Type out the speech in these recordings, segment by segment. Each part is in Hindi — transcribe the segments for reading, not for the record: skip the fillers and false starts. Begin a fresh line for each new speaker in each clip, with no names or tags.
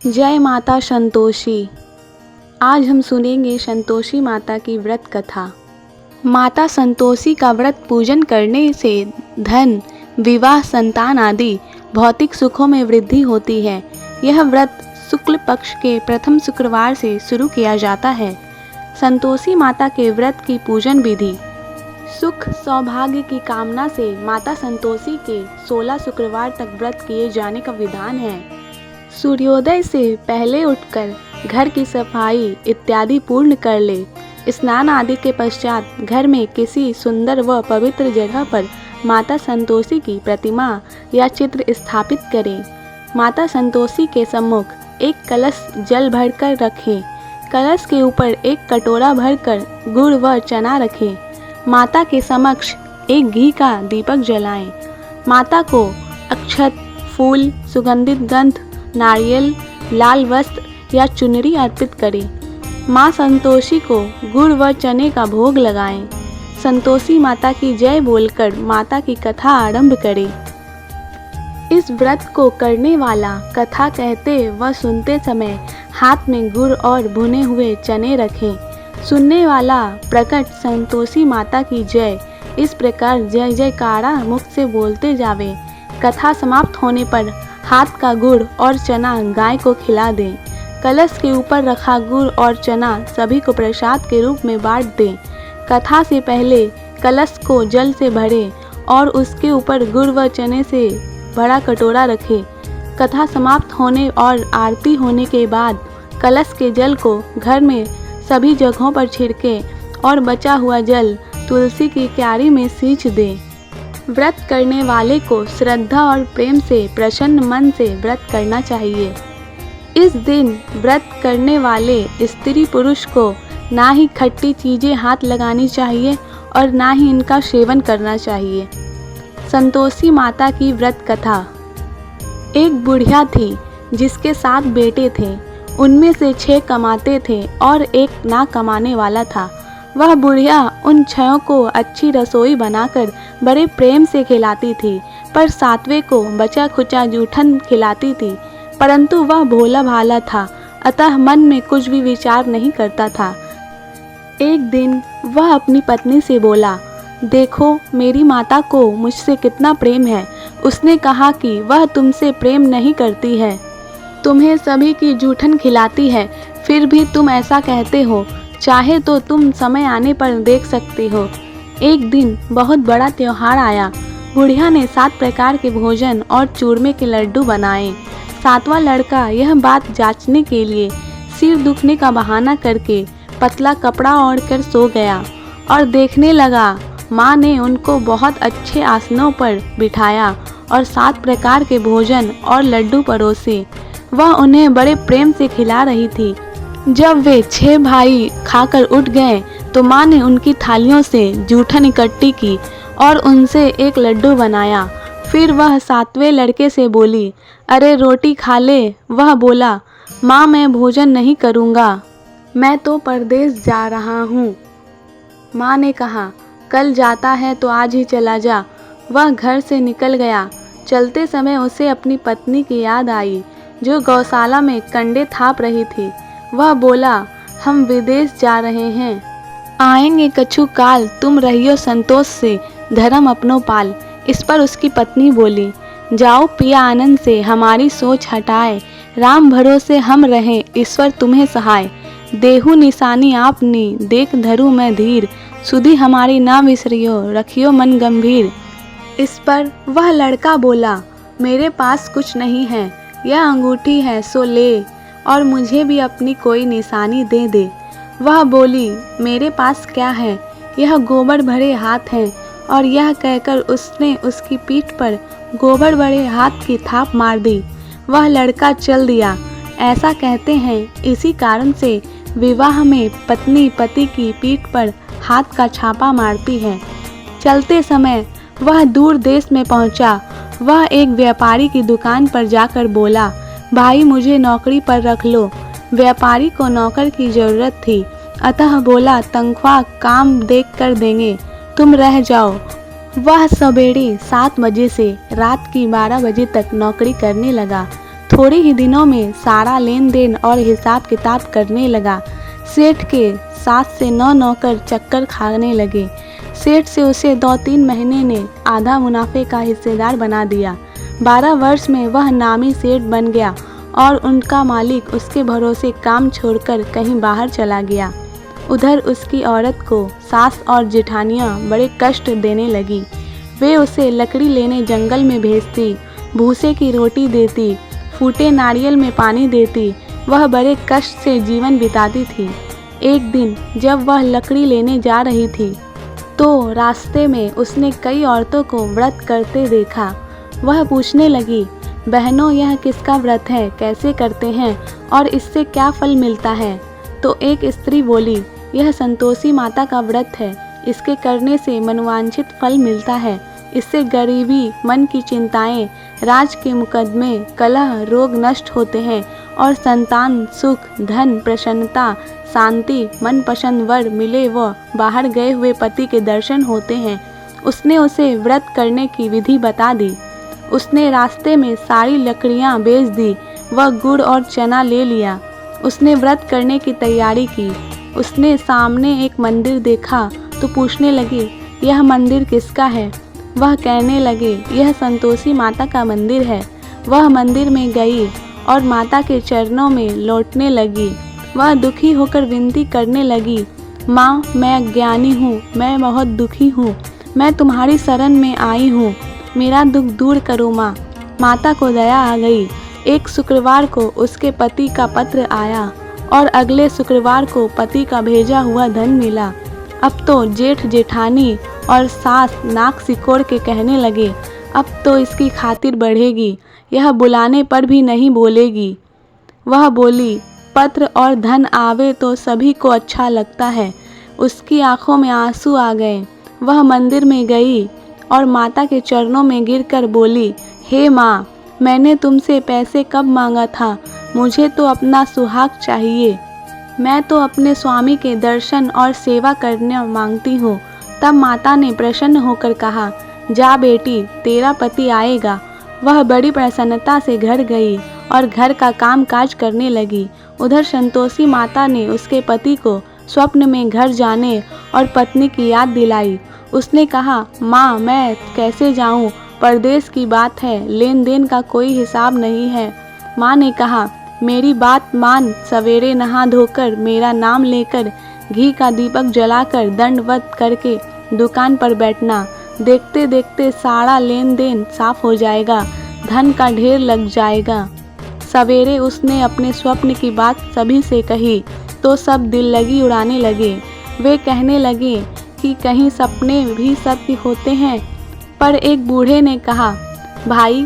जय माता संतोषी। आज हम सुनेंगे संतोषी माता की व्रत कथा। माता संतोषी का व्रत पूजन करने से धन, विवाह, संतान आदि भौतिक सुखों में वृद्धि होती है। यह व्रत शुक्ल पक्ष के प्रथम शुक्रवार से शुरू किया जाता है। संतोषी माता के व्रत की पूजन विधि। सुख सौभाग्य की कामना से माता संतोषी के 16 शुक्रवार तक व्रत किए जाने का विधान है। सूर्योदय से पहले उठकर घर की सफाई इत्यादि पूर्ण कर ले। स्नान आदि के पश्चात घर में किसी सुंदर व पवित्र जगह पर माता संतोषी की प्रतिमा या चित्र स्थापित करें। माता संतोषी के सम्मुख एक कलश जल भरकर रखें। कलश के ऊपर एक कटोरा भरकर गुड़ व चना रखें। माता के समक्ष एक घी का दीपक जलाएं। माता को अक्षत, फूल, सुगंधित गंध, नारियल, लाल वस्त्र या चुनरी अर्पित करें। माँ संतोषी को गुड़ व चने का भोग लगाएं। संतोषी माता की जय बोलकर माता की कथा आरंभ करें। इस व्रत को करने वाला कथा कहते व सुनते समय हाथ में गुड़ और भुने हुए चने रखें। सुनने वाला प्रकट संतोषी माता की जय इस प्रकार जय जयकारा मुख से बोलते जावे। कथा समाप्त होने पर हाथ का गुड़ और चना गाय को खिला दें। कलश के ऊपर रखा गुड़ और चना सभी को प्रसाद के रूप में बांट दें। कथा से पहले कलश को जल से भरें और उसके ऊपर गुड़ व चने से भरा कटोरा रखें। कथा समाप्त होने और आरती होने के बाद कलश के जल को घर में सभी जगहों पर छिड़कें और बचा हुआ जल तुलसी की क्यारी में सींच दें। व्रत करने वाले को श्रद्धा और प्रेम से प्रसन्न मन से व्रत करना चाहिए। इस दिन व्रत करने वाले स्त्री पुरुष को ना ही खट्टी चीज़ें हाथ लगानी चाहिए और ना ही इनका सेवन करना चाहिए। संतोषी माता की व्रत कथा। एक बुढ़िया थी जिसके 7 बेटे थे। उनमें से 6 कमाते थे और एक ना कमाने वाला था। वह बुढ़िया उन 6 को अच्छी रसोई बनाकर बड़े प्रेम से खिलाती थी, पर 7वें को बचा खुचा जूठन खिलाती थी। परंतु वह भोला भाला था, अतः मन में कुछ भी विचार नहीं करता था। एक दिन वह अपनी पत्नी से बोला, देखो मेरी माता को मुझसे कितना प्रेम है। उसने कहा कि वह तुमसे प्रेम नहीं करती है, तुम्हें सभी की जूठन खिलाती है, फिर भी तुम ऐसा कहते हो। चाहे तो तुम समय आने पर देख सकती हो। एक दिन बहुत बड़ा त्योहार आया। बुढ़िया ने 7 प्रकार के भोजन और चूरमे के लड्डू बनाए। 7वां लड़का यह बात जांचने के लिए सिर दुखने का बहाना करके पतला कपड़ा ओढ़कर सो गया और देखने लगा। माँ ने उनको बहुत अच्छे आसनों पर बिठाया और 7 प्रकार के भोजन और लड्डू परोसे। वह उन्हें बड़े प्रेम से खिला रही थी। जब वे 6 भाई खाकर उठ गए तो माँ ने उनकी थालियों से जूठन इकट्ठी की और उनसे एक लड्डू बनाया। फिर वह 7वें लड़के से बोली, अरे रोटी खा ले। वह बोला, माँ मैं भोजन नहीं करूँगा, मैं तो परदेश जा रहा हूँ। माँ ने कहा, कल जाता है तो आज ही चला जा। वह घर से निकल गया। चलते समय उसे अपनी पत्नी की याद आई जो गौशाला में कंडे थाप रही थी। वह बोला, हम विदेश जा रहे हैं, आएंगे कछु काल, तुम रहियो संतोष से, धर्म अपनो पाल। इस पर उसकी पत्नी बोली, जाओ पिया आनंद से, हमारी सोच हटाए। राम भरोसे हम रहें, ईश्वर तुम्हें सहाय। देहु निशानी आपनी, देख धरू मैं धीर, सुधी हमारी ना विसरियो, रखियो मन गंभीर। इस पर वह लड़का बोला, मेरे पास कुछ नहीं है, यह अंगूठी है सो ले, और मुझे भी अपनी कोई निशानी दे दे। वह बोली, मेरे पास क्या है, यह गोबर भरे हाथ हैं। और यह कहकर उसने उसकी पीठ पर गोबर भरे हाथ की थाप मार दी। वह लड़का चल दिया। ऐसा कहते हैं इसी कारण से विवाह में पत्नी पति की पीठ पर हाथ का छापा मारती है। चलते समय वह दूर देश में पहुंचा। वह एक व्यापारी की दुकान पर जाकर बोला, भाई मुझे नौकरी पर रख लो। व्यापारी को नौकर की ज़रूरत थी, अतः बोला, तनख्वाह काम देख कर देंगे, तुम रह जाओ। वह सवेरे 7 बजे से रात की 12 बजे तक नौकरी करने लगा। थोड़े ही दिनों में सारा लेन देन और हिसाब किताब करने लगा। सेठ के 7 से 9 नौकर चक्कर खाने लगे। सेठ से उसे 2-3 महीने ने आधा मुनाफे का हिस्सेदार बना दिया। 12 वर्ष में वह नामी सेठ बन गया और उनका मालिक उसके भरोसे काम छोड़कर कहीं बाहर चला गया। उधर उसकी औरत को सास और जेठानियाँ बड़े कष्ट देने लगी। वे उसे लकड़ी लेने जंगल में भेजती, भूसे की रोटी देती, फूटे नारियल में पानी देती। वह बड़े कष्ट से जीवन बिताती थी। एक दिन जब वह लकड़ी लेने जा रही थी तो रास्ते में उसने कई औरतों को व्रत करते देखा। वह पूछने लगी, बहनों, यह किसका व्रत है, कैसे करते हैं और इससे क्या फल मिलता है? तो एक स्त्री बोली, यह संतोषी माता का व्रत है। इसके करने से मनोवांछित फल मिलता है। इससे गरीबी, मन की चिंताएं, राज के मुकदमे, कलह, रोग नष्ट होते हैं और संतान, सुख, धन, प्रसन्नता, शांति, मनपसंद वर मिले व बाहर गए हुए पति के दर्शन होते हैं। उसने उसे व्रत करने की विधि बता दी। उसने रास्ते में सारी लकड़ियां बेच दी। वह गुड़ और चना ले लिया। उसने व्रत करने की तैयारी की। उसने सामने एक मंदिर देखा तो पूछने लगी, यह मंदिर किसका है? वह कहने लगे, यह संतोषी माता का मंदिर है। वह मंदिर में गई और माता के चरणों में लौटने लगी। वह दुखी होकर विनती करने लगी, माँ, मैं अज्ञानी हूँ, मैं बहुत दुखी हूँ, मैं तुम्हारी शरण में आई हूँ, मेरा दुख दूर करो माँ। माता को दया आ गई। एक शुक्रवार को उसके पति का पत्र आया और अगले शुक्रवार को पति का भेजा हुआ धन मिला। अब तो जेठ जेठानी और सास नाक सिकोड़ के कहने लगे, अब तो इसकी खातिर बढ़ेगी, यह बुलाने पर भी नहीं बोलेगी। वह बोली, पत्र और धन आवे तो सभी को अच्छा लगता है। उसकी आंखों में आंसू आ गए। वह मंदिर में गई और माता के चरणों में गिरकर बोली, हे माँ, मैंने तुमसे पैसे कब मांगा था? मुझे तो अपना सुहाग चाहिए। मैं तो अपने स्वामी के दर्शन और सेवा करने मांगती हूँ। तब माता ने प्रसन्न होकर कहा, जा बेटी, तेरा पति आएगा। वह बड़ी प्रसन्नता से घर गई और घर का काम काज करने लगी। उधर संतोषी माता ने उसके पति को स्वप्न में घर जाने और पत्नी की याद दिलाई। उसने कहा, माँ, मैं कैसे जाऊँ? परदेश की बात है, लेन देन का कोई हिसाब नहीं है। माँ ने कहा, मेरी बात मान, सवेरे नहा धोकर मेरा नाम लेकर घी का दीपक जलाकर दंडवत करके दुकान पर बैठना। देखते देखते सारा लेन देन साफ हो जाएगा, धन का ढेर लग जाएगा। सवेरे उसने अपने स्वप्न की बात सभी से कही तो सब दिल लगी उड़ाने लगे। वे कहने लगे कि कहीं सपने भी सत्य होते हैं। पर एक बूढ़े ने कहा, भाई,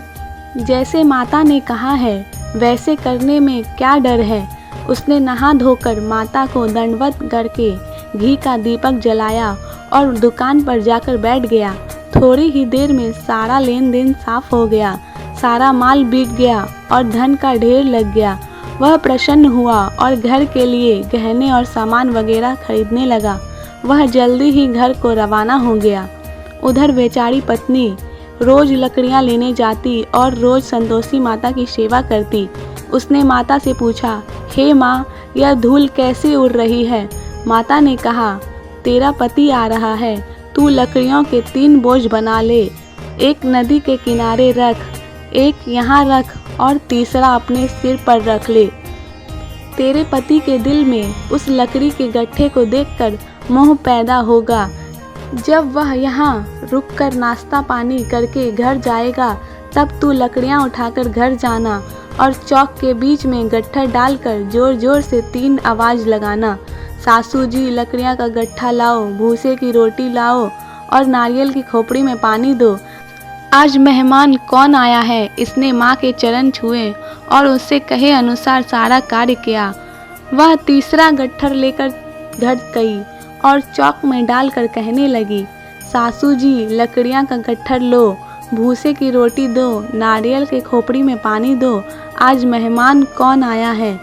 जैसे माता ने कहा है वैसे करने में क्या डर है? उसने नहा धोकर माता को दंडवत करके घी का दीपक जलाया और दुकान पर जाकर बैठ गया। थोड़ी ही देर में सारा लेन देन साफ हो गया, सारा माल बिक गया और धन का ढेर लग गया। वह प्रसन्न हुआ और घर के लिए गहने और सामान वगैरह खरीदने लगा। वह जल्दी ही घर को रवाना हो गया। उधर बेचारी पत्नी रोज लकड़ियां लेने जाती और रोज संतोषी माता की सेवा करती। उसने माता से पूछा, हे माँ, यह धूल कैसे उड़ रही है? माता ने कहा, तेरा पति आ रहा है, तू लकड़ियों के 3 बोझ बना ले। एक नदी के किनारे रख, एक यहाँ रख और तीसरा अपने सिर पर रख ले। तेरे पति के दिल में उस लकड़ी के गट्ठे को देखकर मोह पैदा होगा। जब वह यहाँ रुककर नाश्ता पानी करके घर जाएगा तब तू लकड़ियाँ उठाकर घर जाना और चौक के बीच में गट्ठा डालकर जोर जोर से 3 आवाज़ लगाना, सासू जी लकड़ियाँ का गट्ठा लाओ, भूसे की रोटी लाओ और नारियल की खोपड़ी में पानी दो। आज मेहमान कौन आया है? इसने माँ के चरण छुए और उससे कहे अनुसार सारा कार्य किया। वह तीसरा गट्ठर लेकर घर गई और चौक में डालकर कहने लगी, सासू जी लकड़ियाँ का गट्ठर लो, भूसे की रोटी दो, नारियल के खोपड़ी में पानी दो, आज मेहमान कौन आया है?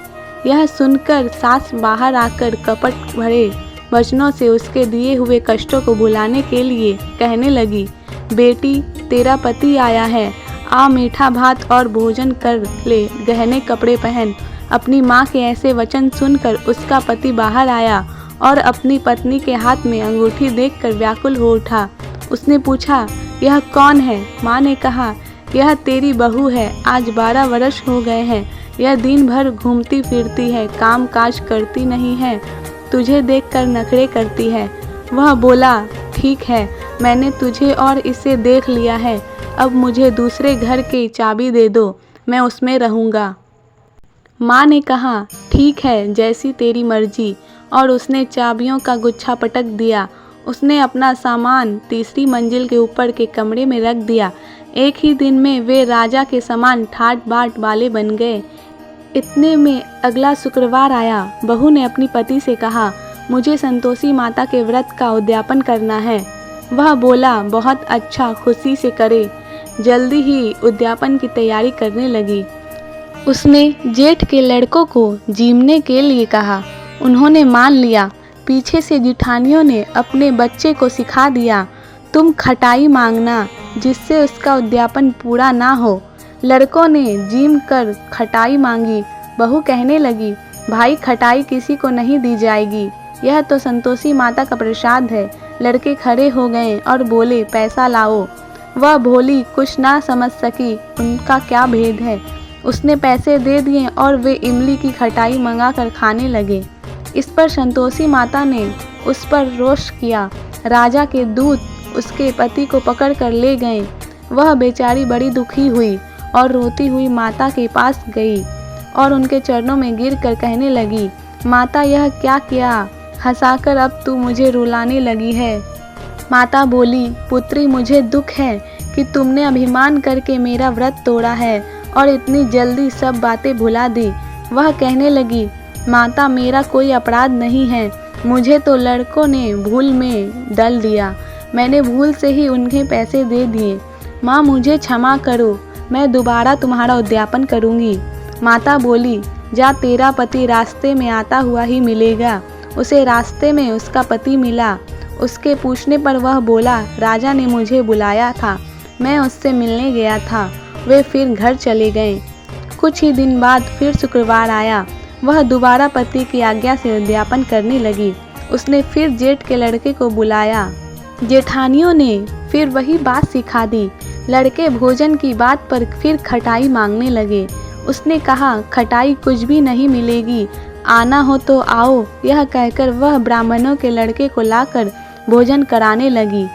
यह सुनकर सास बाहर आकर कपट भरे वचनों से उसके दिए हुए कष्टों को भुलाने के लिए कहने लगी, बेटी, तेरा पति आया है, आ मीठा भात और भोजन कर ले, गहने कपड़े पहन। अपनी माँ के ऐसे वचन सुनकर उसका पति बाहर आया और अपनी पत्नी के हाथ में अंगूठी देखकर व्याकुल हो उठा। उसने पूछा, यह कौन है? माँ ने कहा, यह तेरी बहू है। आज 12 वर्ष हो गए हैं। यह दिन भर घूमती फिरती है, काम काज करती नहीं है, तुझे देखकर नखरे करती है। वह बोला, ठीक है, मैंने तुझे और इसे देख लिया है। अब मुझे दूसरे घर की चाबी दे दो, मैं उसमें रहूँगा। माँ ने कहा, ठीक है, जैसी तेरी मर्जी। और उसने चाबियों का गुच्छा पटक दिया। उसने अपना सामान तीसरी मंजिल के ऊपर के कमरे में रख दिया। एक ही दिन में वे राजा के समान ठाट बाट वाले बन गए। इतने में अगला शुक्रवार आया। बहू ने अपनी पति से कहा, मुझे संतोषी माता के व्रत का उद्यापन करना है। वह बोला, बहुत अच्छा, खुशी से करे। जल्दी ही उद्यापन की तैयारी करने लगी। उसने जेठ के लड़कों को जीमने के लिए कहा। उन्होंने मान लिया। पीछे से जिठानियों ने अपने बच्चे को सिखा दिया, तुम खटाई मांगना, जिससे उसका उद्यापन पूरा ना हो। लड़कों ने जीम कर खटाई मांगी। बहू कहने लगी, भाई, खटाई किसी को नहीं दी जाएगी, यह तो संतोषी माता का प्रसाद है। लड़के खड़े हो गए और बोले, पैसा लाओ। वह भोली कुछ ना समझ सकी उनका क्या भेद है। उसने पैसे दे दिए और वे इमली की खटाई मंगाकर खाने लगे। इस पर संतोषी माता ने उस पर रोष किया। राजा के दूत उसके पति को पकड़ कर ले गए। वह बेचारी बड़ी दुखी हुई और रोती हुई माता के पास गई और उनके चरणों में गिरकर कहने लगी, माता, यह क्या किया? हंसाकर अब तू मुझे रुलाने लगी है। माता बोली, पुत्री, मुझे दुख है कि तुमने अभिमान करके मेरा व्रत तोड़ा है और इतनी जल्दी सब बातें भुला दी। वह कहने लगी, माता, मेरा कोई अपराध नहीं है, मुझे तो लड़कों ने भूल में डल दिया। मैंने भूल से ही उन्हें पैसे दे दिए। माँ, मुझे क्षमा करो, मैं दोबारा तुम्हारा उद्यापन करूँगी। माता बोली, जा, तेरा पति रास्ते में आता हुआ ही मिलेगा। उसे रास्ते में उसका पति मिला। उसके पूछने पर वह बोला, राजा ने मुझे बुलाया था, मैं उससे मिलने गया था। वे फिर घर चले गए। कुछ ही दिन बाद फिर शुक्रवार आया। वह दोबारा पति की आज्ञा से उद्यापन करने लगी। उसने फिर जेठ के लड़के को बुलाया। जेठानियों ने फिर वही बात सिखा दी। लड़के भोजन की बात पर फिर खटाई मांगने लगे। उसने कहा, खटाई कुछ भी नहीं मिलेगी, आना हो तो आओ। यह कहकर वह ब्राह्मणों के लड़के को लाकर भोजन कराने लगी।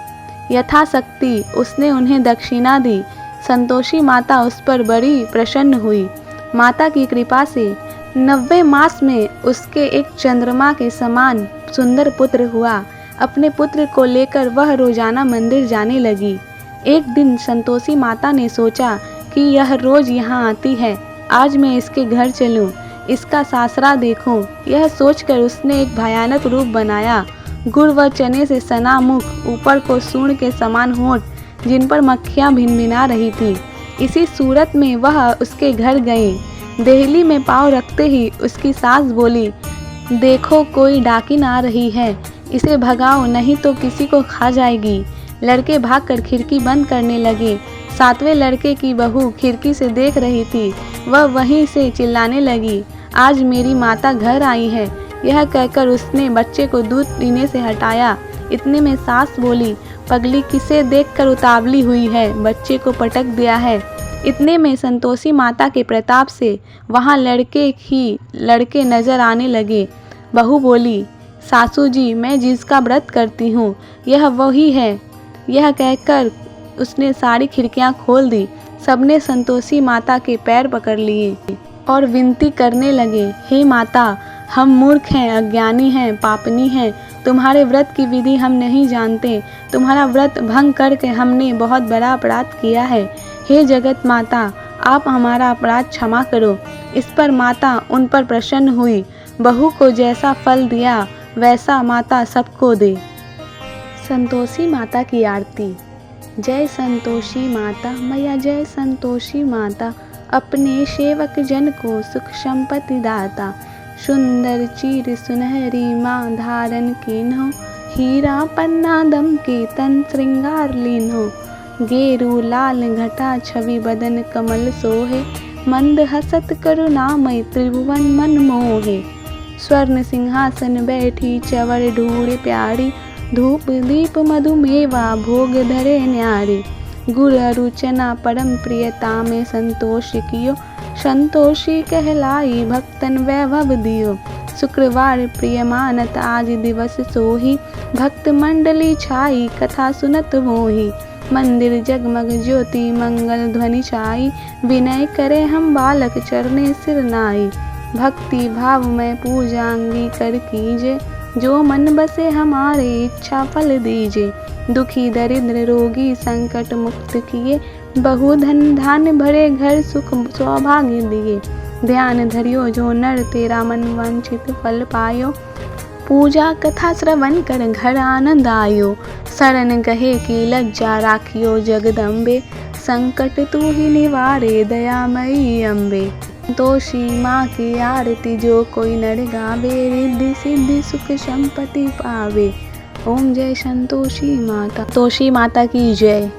यथाशक्ति उसने उन्हें दक्षिणा दी। संतोषी माता उस पर बड़ी प्रसन्न हुई। माता की कृपा से 90 मास में उसके एक चंद्रमा के समान सुंदर पुत्र हुआ। अपने पुत्र को लेकर वह रोजाना मंदिर जाने लगी। एक दिन संतोषी माता ने सोचा कि यह रोज यहाँ आती है, आज मैं इसके घर चलूं, इसका सासरा देखूं। यह सोचकर उसने एक भयानक रूप बनाया। गुड़ व चने से सना मुख, ऊपर को सूंड के समान होंठ, जिन पर मक्खियाँ भिनभिना रही थी। इसी सूरत में वह उसके घर गई। देहली में पाँव रखते ही उसकी सास बोली, देखो, कोई डाकिन आ रही है, इसे भगाओ, नहीं तो किसी को खा जाएगी। लड़के भागकर खिड़की बंद करने लगे। 7वें लड़के की बहू खिड़की से देख रही थी। वह वहीं से चिल्लाने लगी, आज मेरी माता घर आई है। यह कहकर उसने बच्चे को दूध पीने से हटाया। इतने में सास बोली, पगली, किसे देखकर उतावली हुई है, बच्चे को पटक दिया है। इतने में संतोषी माता के प्रताप से वहाँ लड़के ही लड़के नजर आने लगे। बहू बोली, सासू जी, मैं जिसका व्रत करती हूँ यह वही है। यह कहकर उसने सारी खिड़कियाँ खोल दी। सबने संतोषी माता के पैर पकड़ लिए और विनती करने लगे, हे माता, हम मूर्ख हैं, अज्ञानी हैं, पापनी हैं, तुम्हारे व्रत की विधि हम नहीं जानते। तुम्हारा व्रत भंग करके हमने बहुत बड़ा अपराध किया है। हे जगत माता, आप हमारा अपराध क्षमा करो। इस पर माता उन पर प्रसन्न हुई। बहू को जैसा फल दिया वैसा माता सबको दे। संतोषी माता की आरती। जय संतोषी माता, मैया जय संतोषी माता, अपने सेवक जन को सुख संपत्ति दाता। सुंदर चीर सुनहरी माँ धारण कीन्हो, हीरा पन्ना दम के तन श्रृंगार लीन्हो। गेरू लाल घटा छवि बदन कमल सोहे, मंद हसत करुणामय त्रिभुवन मन मोहे। स्वर्ण सिंहासन बैठी चवर ढूढ़ प्यारी, धूप दीप मधुमेवा भोग धरे न्यारी। गुड़ अरु चना परम प्रियता में संतोष कियो, संतोषी कहलाई भक्तन वैभव दियो। शुक्रवार प्रिय मानत आज दिवस सोही, भक्त मंडली छाई कथा सुनत मोही। मंदिर जगमग ज्योति मंगल ध्वनि छाई, विनय करे हम बालक चरणे सिर नाई। भक्ति भाव में पूजांगी कर कीजे, जो मन बसे हमारे इच्छा फल दीजे। दुखी दरिद्र रोगी संकट मुक्त किए, बहु धन धान भरे घर सुख सौभाग्य दिए। ध्यान धरियो जो नर तेरा मन वांछित फल पायो, पूजा कथा श्रवण कर घर आनंद आयो। शरण गहे की लज्जा राखियो जगदम्बे, संकट तू ही निवारे दयामयी अम्बे। संतोषी माँ की आरती जो कोई नर गावे, रिद्धि सिद्धि सुख संपत्ति पावे। ओम जय संतोषी माता। संतोषी माता की जय।